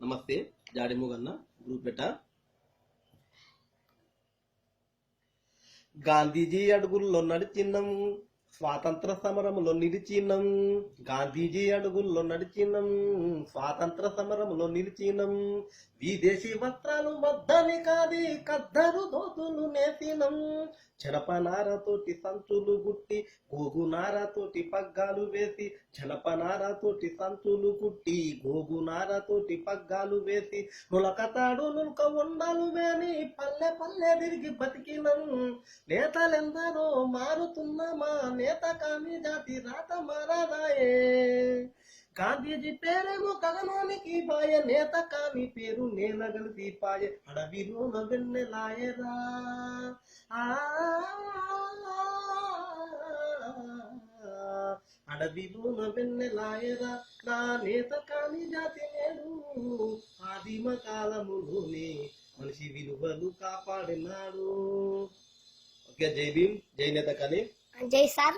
నమస్తే జాడిమూగన్న గ్రూపెట. గాంధీజీ అడుగుల్లో నడిచినం, స్వాతంత్ర సమరంలో నిలిచినం. గాంధీజీ అడుగుల్లో నడిచినం, స్వాతంత్ర సమరంలో నిలిచినం. విదేశీ వస్త్రాలు వద్దని కాది, కద్దరు దోతులు నేసినం. జనపనారతోటి సంచులు గుట్టి, గోగునారతోటి పగ్గాలు వేసి. జనపనారతోటి సంచులు గుట్టి, గోగునారతోటి పగ్గాలు వేసి. నులకతాడు నులక ఉండాలు వేని, పల్లె పల్లె తిరిగి బతికినం. నేతలెందరో మారుతున్నమా, నేత కాని జాతి రాత మారాదాయే. గాంధీజీ పేరేమో గగనానికి పాయ, నేత కాని పేరు నేల కలిసి పాయ. అడవిలోన వెన్నెలాయరా, అడవిలోన వెన్నెలాయరా. నా నేత కాని జాతి నేడు ఆదిమ కాలములోనే మనిషి విలువలు కాపాడినాడు. ఓకే, జై భీమ్, జై నేత కాని. జై సార్.